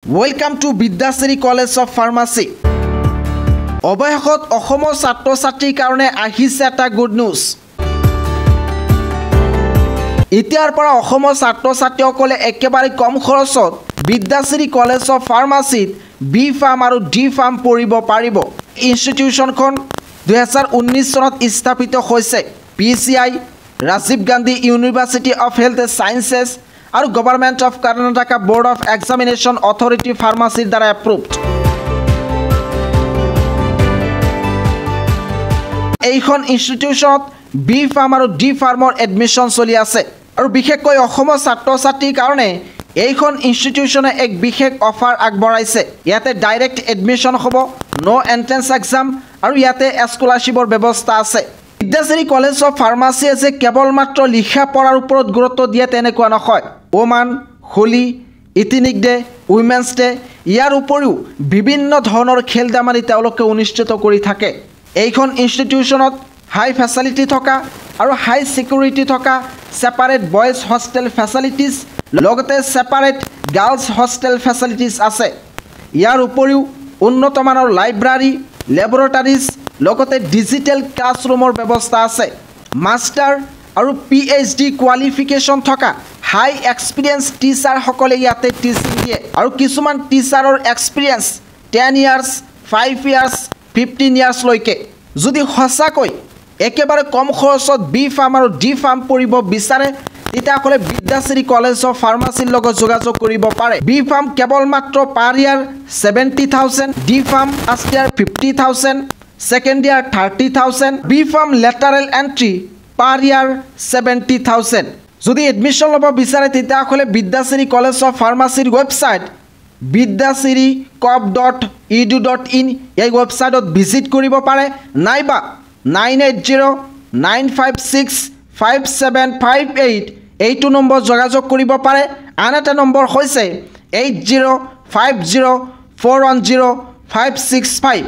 Welcome to Bidasiri College of Pharmacy. অবশেষত অসমৰ ছাত্ৰ-ছাত্ৰীৰ কাৰণে আহিছে এটা গুড নিউজ। এতিয়াৰ পৰা অসমৰ ছাত্ৰ-ছাত্ৰীসকলে একেবাৰে কম খৰচত বিদ্যাশ্ৰী কলেজ অফ ফাৰ্মাচীত বি ফাৰ্ম আৰু ডি ফাৰ্ম পঢ়িব পাৰিব। ইনষ্টিটিউচনখন 2019 চনত স্থাপিত হৈছে। PCI, Rajiv Gandhi university of health sciences আৰু government of Karnataka board of examination authority ফাৰ্মাচীৰ দ্বাৰা এপ্ৰুভড। এইখন ইনষ্টিটিউচনত বি ফাৰ্ম আৰু ডি ফাৰ্মৰ এডমিশ্যন চলি আছে আৰু বিশেষকৈ অসমৰ ছাত্ৰ-ছাত্ৰীৰ কাৰণে এইখন ইনষ্টিটিউচনে এক বিশেষ অফাৰ আগবঢ়াইছে। ইয়াতে ডাইৰেক্ট এডমিশ্যন হ'ব, নো এন্ট্ৰেন্স এক্সাম আৰু ইয়াতে স্কলাৰশ্বিপৰ ব্যৱস্থা আছে। বিদ্যাশ্ৰী কলেজ অফ ফাৰ্মাচীয়ে যে কেৱল মাত্ৰ লিখা পঢ়াৰ ওপৰত গুৰুত্ব দিয়ে তেনেকুৱা নহয়। Onam, Holi, ethnic day, women's day ইয়াৰ উপৰিও বিভিন্ন ধৰণৰ খেল ধেমালি তেওঁলোকে অনুষ্ঠিত কৰি থাকে। এইখন ইনষ্টিটিউচনত হাই ফেচিলিটি থকা আৰু হাই ছিকিউৰিটি থকা ছেপাৰেট বয়জ হোষ্টেল ফেচিলিটিজ লগতে ছেপাৰেট গাৰ্লছ হোষ্টেল ফেচিলিটিজ আছে। ইয়াৰ উপৰিও উন্নতমানৰ লাইব্ৰেৰী, লেবৰেটৰীজ লগতে ডিজিটেল ক্লাছৰুমৰ ব্যৱস্থা আছে। মাষ্টাৰ আৰু PhD কোৱালিফিকেশ্যন থকা হাই এক্সপিৰিয়েঞ্চ টিচাৰসকলে ইয়াতে টিচিং দিয়ে আৰু কিছুমান টিচাৰৰ এক্সপিৰিয়েঞ্চ 10 ইয়াৰ্ছ, 5 ইয়াৰ্ছ, 15 ইয়াৰ্ছলৈকে। যদি সঁচাকৈ একেবাৰে কম খৰচত বি ফাৰ্ম আৰু ডি ফাৰ্ম পঢ়িব বিচাৰে তেতিয়াহ'লে বিদ্যাশ্ৰী কলেজ অফ ফাৰ্মাচীৰ লগত যোগাযোগ কৰিব পাৰে। বি ফাৰ্ম কেৱল মাত্ৰ per year 70,000, D pharm first year 50,000, second year 30,000, B pharm lateral entry per year 70,000। যদি এডমিশ্যন ল'ব বিচাৰে তেতিয়াহ'লে বিদ্যাশ্ৰী কলেজ অফ ফাৰ্মাচীৰ ৱেবছাইট bidyasiri.edu.in এই ৱেবছাইটত ভিজিট কৰিব পাৰে, নাইবা 9809565758 এইটো নম্বৰ যোগাযোগ কৰিব পাৰে। আন এটা নম্বৰ হৈছে 8050410565।